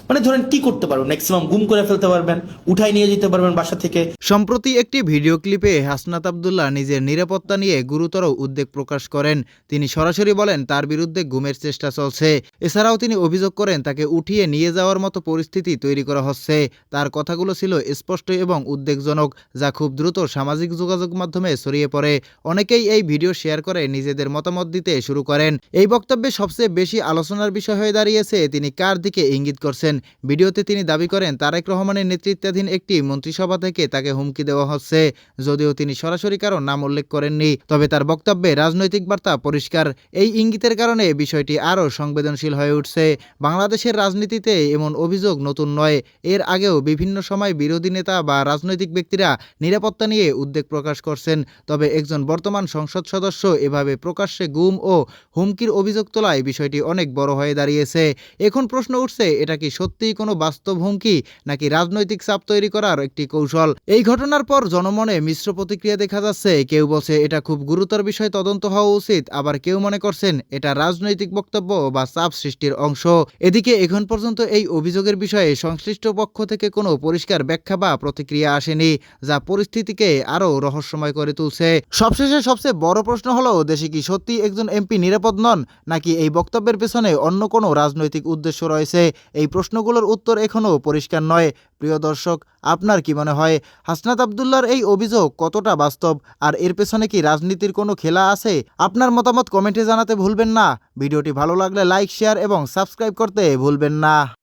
মানে ধরেন কি করতে পারবেন, ম্যাক্সিমাম গুম করে ফেলতে পারবেন, উঠাই নিয়ে যেতে পারবেন বাসা থেকে। সম্প্রতি একটি ভিডিও ক্লিপে হাসনাত আব্দুল্লাহ নিজের নিরাপত্তা নিয়ে গুরুতর উদ্বেগ প্রকাশ করেন। তিনি সরাসরি বলেন তার বিরুদ্ধে গুমের চেষ্টা চলছে। এছাড়াও তিনি অভিযোগ করেন তাকে উঠিয়ে নিয়ে যাওয়ার মতো পরিস্থিতি তৈরি করা হচ্ছে। তার কথাগুলো ছিল স্পষ্ট এবং উদ্বেগজনক, যা খুব দ্রুত সামাজিক যোগাযোগ মাধ্যমে ছড়িয়ে পড়ে। অনেকেই এই ভিডিও শেয়ার করে নিজেদের মতামত দিতে শুরু করেন। এই বক্তব্যে সবচেয়ে বেশি আলোচনার বিষয় হয়ে দাঁড়িয়েছে তিনি কার দিকে ইঙ্গিত করছেন। ভিডিওতে তিনি দাবি করেন তারেক রহমানের নেতৃত্বাধীন একটি মন্ত্রিসভা থেকে তাকে হুমকি দেওয়া হচ্ছে। যদিও তিনি সরাসরি কারো নাম উল্লেখ করেননি, তবে তার বক্তব্যে রাজনৈতিক বার্তা পরিষ্কার। এই ইঙ্গিতের কারণে বিষয়টি আরও সংবেদনশীল হয়ে উঠছে। বাংলাদেশের রাজনীতিতে এমন অভিযোগ নতুন নয়। এর আগেও বিভিন্ন সময় বিরোধী নেতা বা রাজনৈতিক ব্যক্তিরা নিরাপত্তা নিয়ে উদ্বেগ প্রকাশ করছেন। তবে একজন বর্তমান সংসদ সদস্য এভাবে প্রকাশ্যে গুম ও হুমকির অভিযোগ তোলায় বিষয়টি অনেক বড় হয়ে দাঁড়িয়েছে। এখন প্রশ্ন উঠছে, এটা কি সত্যিই কোনো বাস্তব হুমকি নাকি রাজনৈতিক চাপ তৈরি করার একটি কৌশল? এই ঘটনার পর জনমনে মিশ্র প্রতিক্রিয়া দেখা যাচ্ছে। কেউ বলছে এটা খুব গুরুতর বিষয়, তদন্ত হওয়া উচিত, আবার কেউ মনে করছেন এটা রাজনৈতিক বক্তব্য বা চাপ সৃষ্টির অংশ। এদিকে এখন পর্যন্ত এই অভিযোগের বিষয়ে সংশ্লিষ্ট পক্ষ থেকে কোনো পরিষ্কার ব্যাখ্যা বা প্রতিক্রিয়া আসেনি, যা পরিস্থিতিকে আরও রহস্যময় করে তুলছে। সবশেষে সবচেয়ে বড় প্রশ্ন হলো, দেশে কি সত্যি একজন এমপি নিরাপদ নন, নাকি এই বক্তব্যের পেছনে অন্য কোনো রাজনৈতিক উদ্দেশ্য রয়েছে? এই প্রশ্নগুলোর উত্তর এখনও পরিষ্কার নয়। প্রিয় দর্শক, আপনার কি মনে হয় হাসনাত আব্দুল্লাহর এই অভিযোগ কতটা বাস্তব, আর এর পেছনে কি রাজনীতির কোনো খেলা আছে? আপনার মতামত কমেন্টে জানাতে ভুলবেন না। ভিডিওটি ভালো লাগলে লাইক, শেয়ার এবং সাবস্ক্রাইব করতে ভুলবেন না।